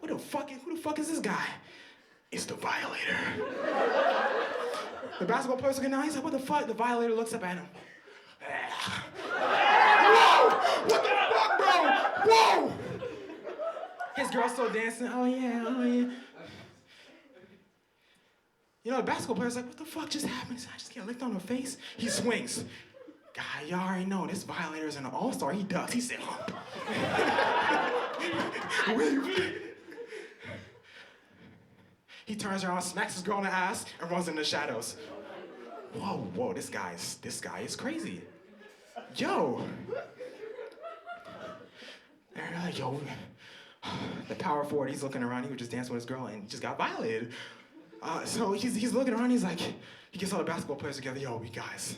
Who the fuck is this guy? It's the Violator. The basketball player's looking down, he's like, what the fuck? The Violator looks up at him. Whoa! What the fuck, bro? Whoa! His girl's still dancing. Oh yeah, oh yeah. You know, the basketball player's like, what the fuck just happened? I just get licked on the face. He swings. God, y'all already know this Violator's an all-star. He ducks. He said, He turns around, smacks his girl in the ass, and runs in the shadows. Whoa, this guy is crazy. Yo. And they're like, yo, the power forward, he's looking around, he was just dancing with his girl, and he just got violated. So he's looking around, he's like, he gets all the basketball players together, yo, you guys,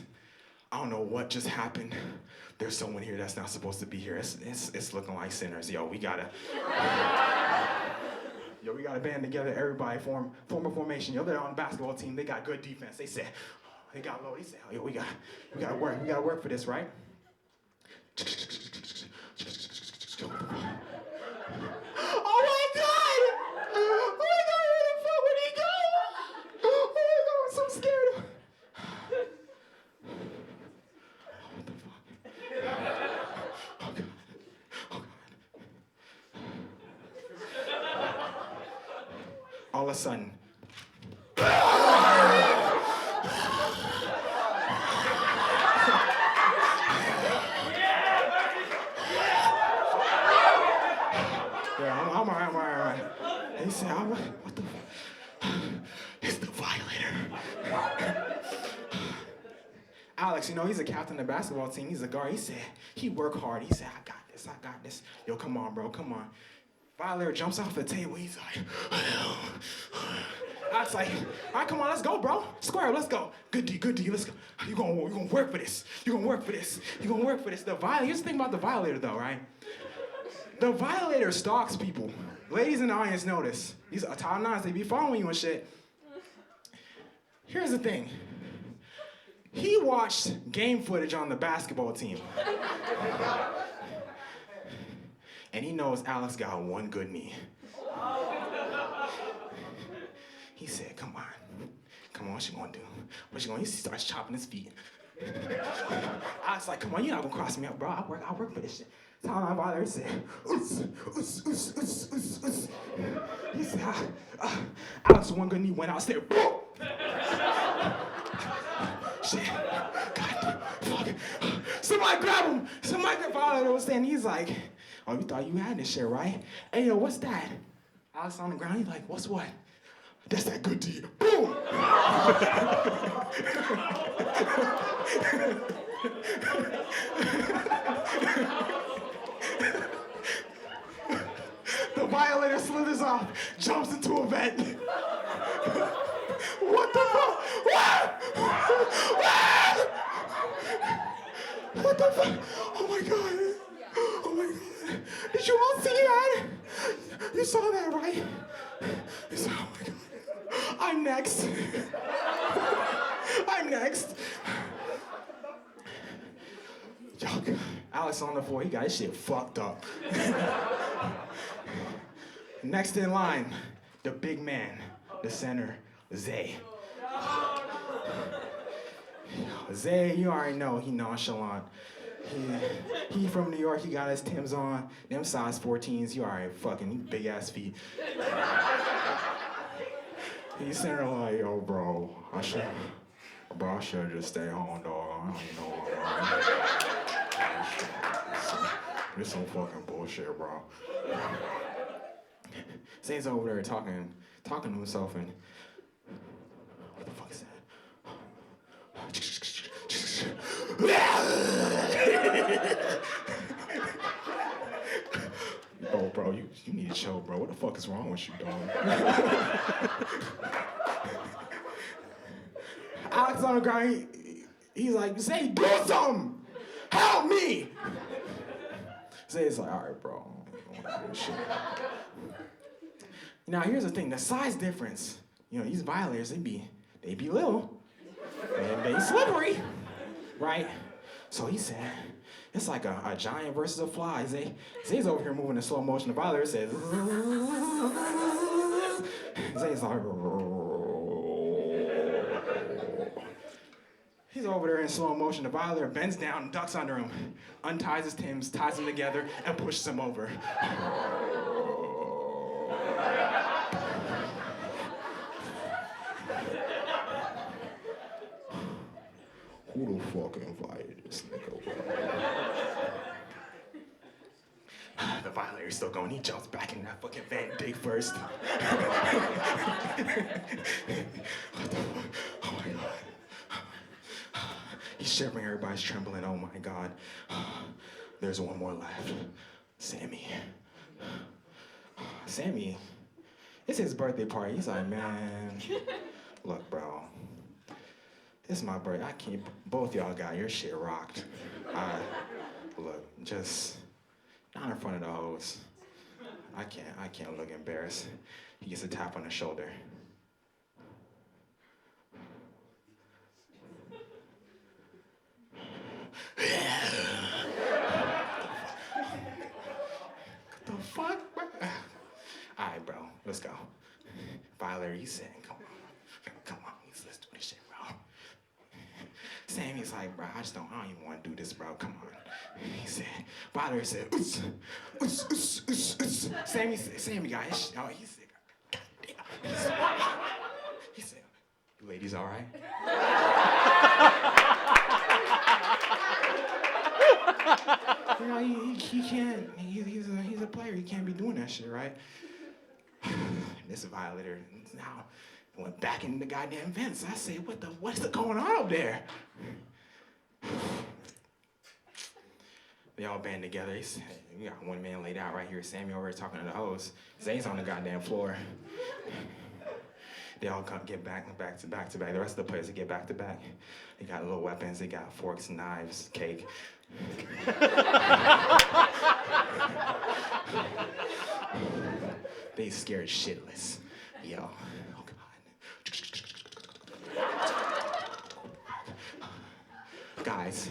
I don't know what just happened. There's someone here that's not supposed to be here. It's looking like sinners. Yo, we gotta band together, everybody, form a formation. Yo, they're on the basketball team, they got good defense. They said, they got low, they said, yo, we gotta work for this, right? Oh my God! Oh my God, where the fuck would he go? Oh my God, I'm so scared. What the fuck? Oh God. Oh God. All of a sudden. Yeah, I'm all right. And he said, what the fuck? It's the Violator. Alex, you know, he's a captain of the basketball team. He's a guard. He said, he worked hard. He said, I got this. Yo, come on, bro, come on. Violator jumps off the table. He's like, I was like, all right, come on, let's go, bro. Square, let's go. Good D, let's go. You're gonna work for this. The Violator, here's the thing about the Violator, though, right? The Violator stalks people. Ladies in the audience know this. These are top nines, they be following you and shit. Here's the thing. He watched game footage on the basketball team. And he knows Alex got one good knee. He said, come on, what you gonna do? He starts chopping his feet. I was like, come on, you're not gonna cross me up, bro. I work for this shit. So my father said, He said, Alex, one good knee went out, said, boom! Shit, God, fuck. Somebody grab him. Father was saying, he's like, oh, you thought you had this shit, right? Hey, yo, what's that? Alex on the ground, he's like, what's what? That's that good deed. Boom! The Violator slithers off, jumps into a vent. What the fuck? What the fuck? Oh my God. Did you all see that? You saw that, right? You saw, oh my God. I'm next. Yo, Alex on the floor, he got his shit fucked up. Next in line, the big man, the center, Zay. Zay, you already know, he nonchalant. He from New York, he got his Timbs on, them size 14s, you already fucking big ass feet. He's sitting like, yo, bro, I should just stay home, dog. I don't even know. This some fucking bullshit, bro. Zay's over there talking to himself, and what the fuck is that? Oh, bro, you need to chill, bro. What the fuck is wrong with you, dog? Alex on the ground, he's like, Zay, do something! Help me! Zay's like, all right, bro. Shit. Now, here's the thing, the size difference. You know, these violators, they be little, and they slippery, right? So he said, It's like a giant versus a fly. Zay's over here moving in slow motion. The violator says, Zay's like, he's over there in slow motion. The violator bends down and ducks under him, unties his Timbs, ties them together, and pushes him over. Who the fuck invited this nigga, bro? The violator's still going. He jumps back in that fucking van day first. What the fuck? Oh my God. He's shivering, everybody's trembling. Oh my God. There's one more left. Sammy. Sammy, it's his birthday party. He's like, man, look, bro. It's my birthday. I can't. Both y'all got your shit rocked. Look, just not in front of the hoes. I can't look embarrassed. He gets a tap on the shoulder. What the fuck, bro? All right, bro. Let's go. Violator, he said, come on. Let's do this shit, bro. Sammy's like, bro, I don't even want to do this, bro. Come on. He said, Violator said, Sammy got his shit. Oh, he said, God damn. He said, you ladies all right? You know, he can't, he's a player. He can't be doing that shit, right? This violator now went back into the goddamn vents. I said, what's going on up there? They all band together. He said, you got one man laid out right here. Sammy over here talking to the host. Zay's on the goddamn floor. They all get back to back. The rest of the players, they get back to back. They got little weapons. They got forks, knives, cake. They scared shitless. Yo, oh God. Guys,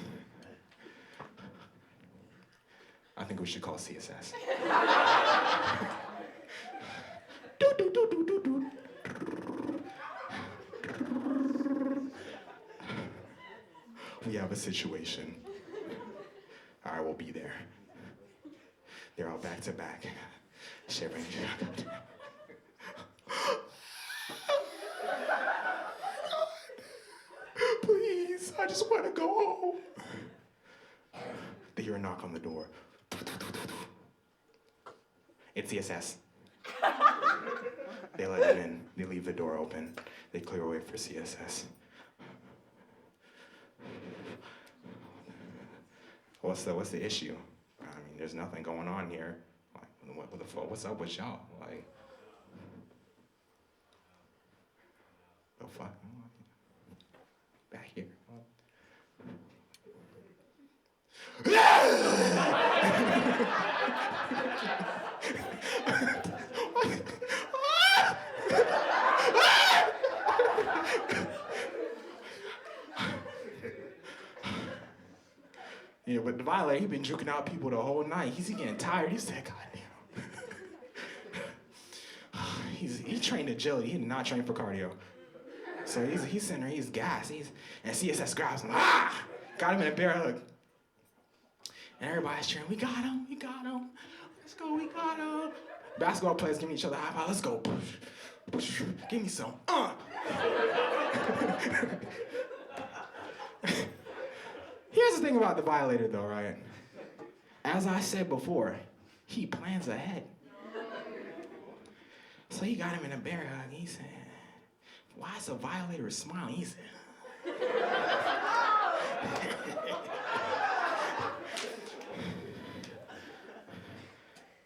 I think we should call CSS. We have a situation. All right, we'll be there. They're all back to back, shivering. Please, I just want to go home. They hear a knock on the door. It's CSS. They let him in. They leave the door open. They clear away for CSS. What's the issue? I mean, there's nothing going on here. Like, what the fuck? What's up with y'all? Like, the fuck? Back here. Yeah, but the violator, he been juking out people the whole night. He's getting tired. He said, God damn. He trained agility. He did not train for cardio. So he's sitting there, he's gassed. And CSS grabs him. Got him in a bear hug. And everybody's cheering, we got him. Let's go, we got him. Basketball players giving each other a high five. Let's go. Give me some. Here's the thing about the violator, though, right? As I said before, he plans ahead. So he got him in a bear hug. He said, why is the violator smiling? He said,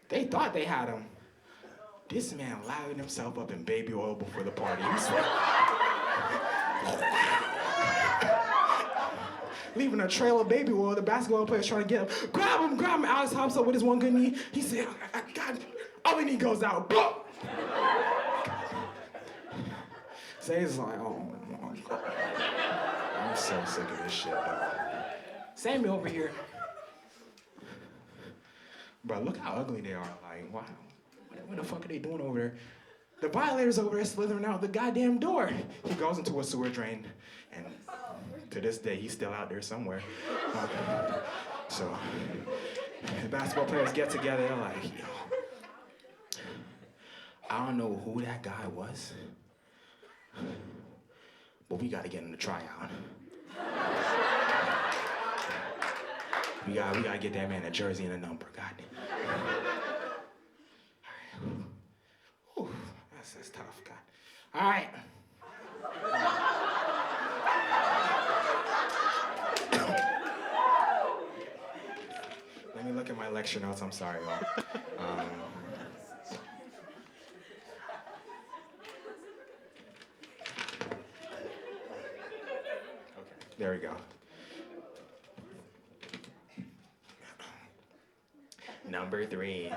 they thought they had him. This man lathered himself up in baby oil before the party. He said, leaving a trail of baby oil. The basketball player's trying to get him. Grab him. Alex hops up with his one good knee. He said, God, other knee goes out. Zay's like, oh my God. I'm so sick of this shit, dog. Sammy over here, But look how ugly they are. Like, wow, what the fuck are they doing over there? The violator's over there slithering out the goddamn door. He goes into a sewer drain, and to this day, he's still out there somewhere. So the basketball players get together, they're like, yo, I don't know who that guy was, but we gotta get him to try out. We gotta get that man a jersey and a number, goddamn. All right. Whew, that's tough, God. All right. Let me look at my lecture notes. I'm sorry, y'all. Okay, there we go. Number 3.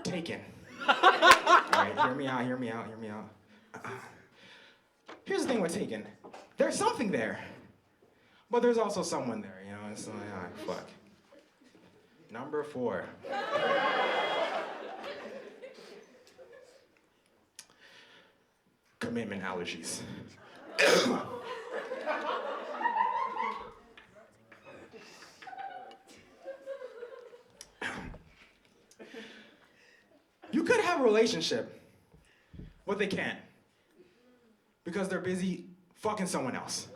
Taken. All right, hear me out. Here's the thing with Taken. There's something there, but there's also someone there, you know? It's like, all right, fuck. Number 4. Commitment allergies. You could have a relationship, but they can't. Because they're busy fucking someone else.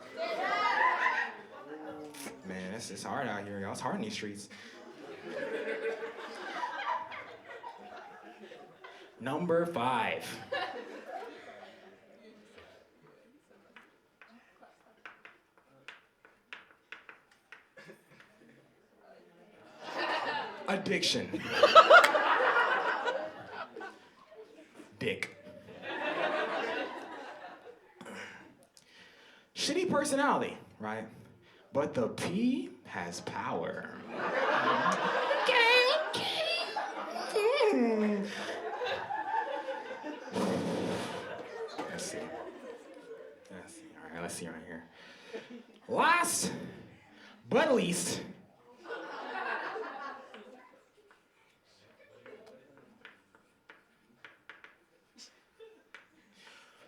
Man, it's hard out here, y'all. It's hard in these streets. Number 5. Addiction. Dick. Shitty personality, right? But the P has power. Let's see. All right, let's see right here. Last but least,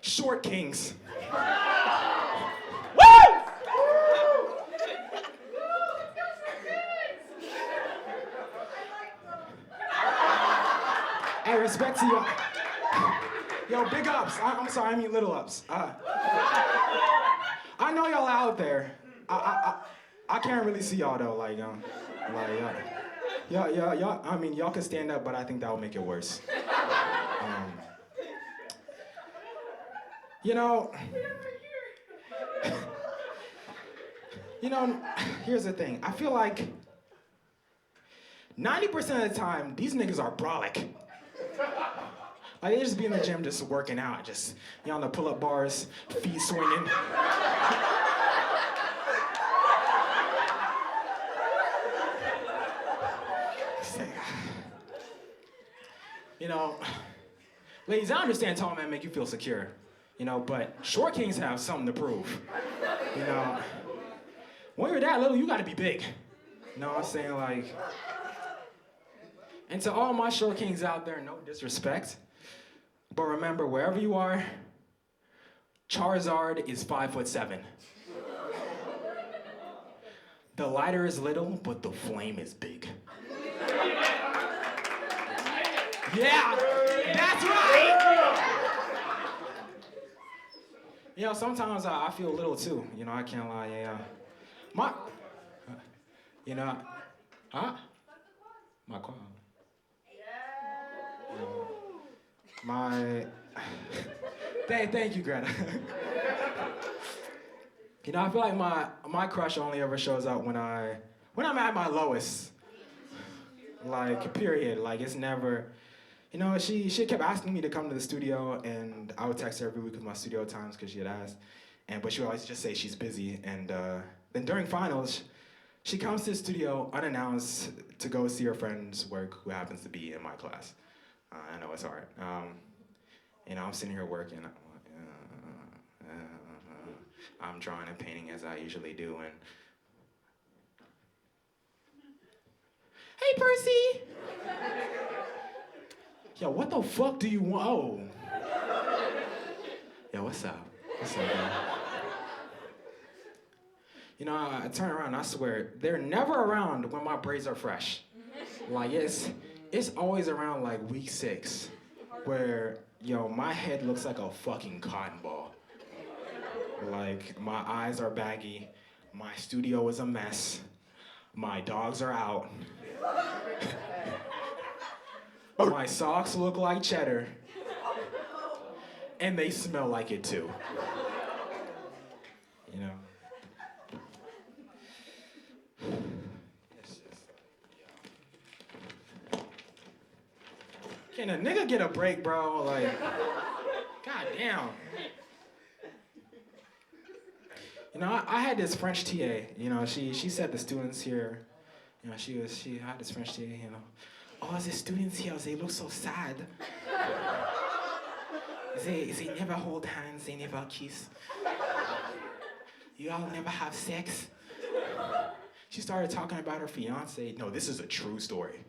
short kings. Hey, respect to y'all. Yo, big ups. I'm sorry, I mean little ups. I know y'all out there. I can't really see y'all though. Y'all. I mean, y'all can stand up, but I think that will make it worse. You know, here's the thing. I feel like 90% of the time, these niggas are brolic. Like, they just be in the gym just working out, just, on the pull-up bars, feet swinging. Ladies, I understand tall men make you feel secure, but short kings have something to prove. When you're that little, you gotta be big. You know what I'm saying? And to all my short kings out there, no disrespect, but remember, wherever you are, Charizard is 5'7". The lighter is little, but the flame is big. Yeah, that's right! Sometimes I feel little too, I can't lie, yeah. My quad. Thank you, Greta. I feel like my crush only ever shows up when I'm at my lowest. Period. It's never, she kept asking me to come to the studio, and I would text her every week with my studio times because she had asked, but she would always just say she's busy, and then during finals, she comes to the studio unannounced to go see her friend's work, who happens to be in my class. I know it's hard. I'm sitting here working. I'm drawing and painting as I usually do, and hey, Percy! Yo, what the fuck do you want? Oh. Yo, what's up? What's up, man? You know, I turn around, I swear, they're never around when my braids are fresh. Like, it's always around, like, week 6, where, yo, my head looks like a fucking cotton ball. Like, my eyes are baggy, my studio is a mess, my dogs are out, my socks look like cheddar, and they smell like it too. You know? Can a nigga get a break, bro? Like, goddamn. You know, I had this French TA, you know, she said the students here, you know, she had this French TA, you know, oh, the students here, they look so sad. They never hold hands, they never kiss. You all never have sex. She started talking about her fiance. No, this is a true story.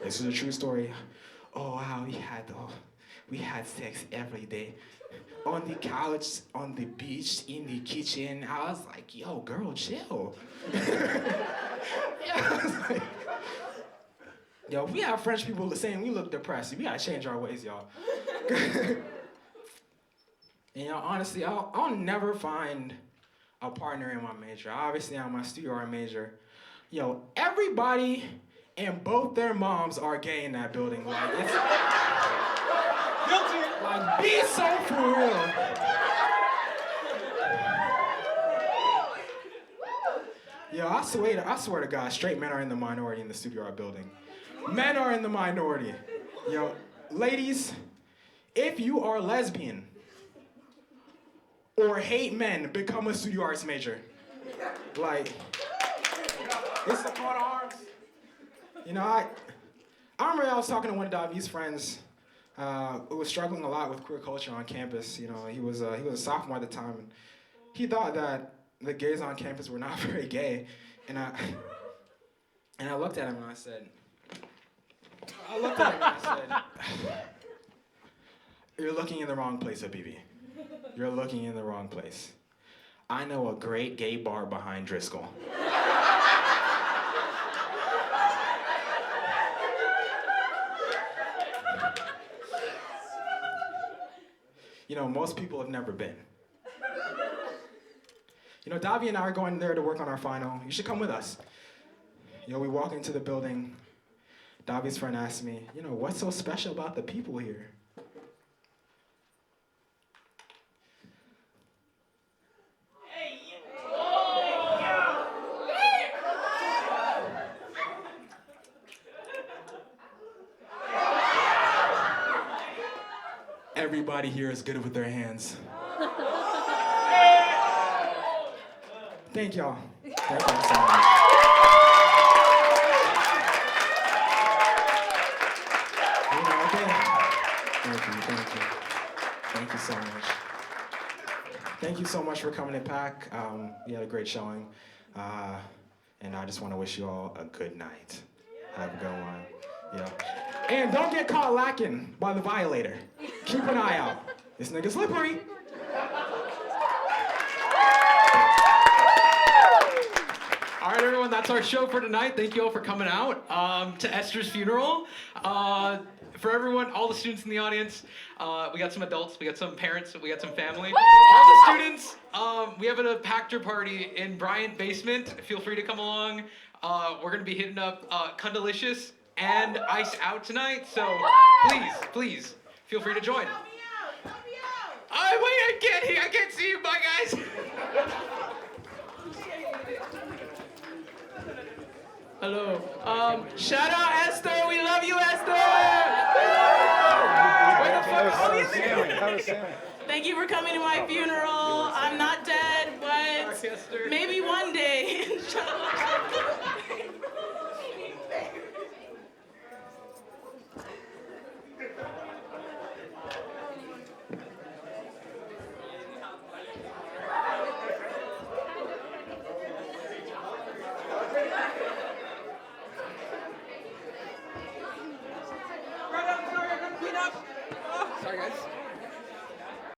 This is a true story. Oh, wow, we had sex every day. On the couch, on the beach, in the kitchen. I was like, yo, girl, chill. Yeah, I was like, yo, we have French people saying we look depressed. We gotta change our ways, y'all. And, you know, honestly, I'll never find a partner in my major. Obviously, I'm my studio art major. Yo, everybody and both their moms are gay in that building. Like, it's... Guilty. Like, be so for real. Yo, I swear to God, straight men are in the minority in the studio art building. Men are in the minority. Yo, ladies, if you are lesbian or hate men, become a studio arts major. Like, it's the coat of arms. You know, I remember I was talking to one of David's friends who was struggling a lot with queer culture on campus. You know, he was a sophomore at the time, and he thought that the gays on campus were not very gay. And I looked at him and I said, you're looking in the wrong place, Habibi. You're looking in the wrong place. I know a great gay bar behind Driscoll. You know, most people have never been. You know, Davi and I are going there to work on our final. You should come with us. You know, we walk into the building. Davi's friend asked me, you know, what's so special about the people here? Everybody here is good with their hands. Thank y'all. Thank you so much. You know, okay. Thank you so much. Thank you so much for coming to PAC. We had a great showing. And I just want to wish you all a good night. Have a good one. Yeah. And don't get caught lacking by the violator. Keep an eye out. This nigga slippery. All right, everyone, that's our show for tonight. Thank you all for coming out to Esthers' funeral. For everyone, all the students in the audience, we got some adults, we got some parents, we got some family. All the students, we have a Pactor party in Bryant basement. Feel free to come along. We're gonna be hitting up Cundalicious and Ice Out tonight, so please, feel free to join. Help me out! I can't see you, bye guys. Hello. Shout out Esther. We love you, Esther. Thank you for coming to my funeral. I'm not dead, but maybe one day. Sorry, guys.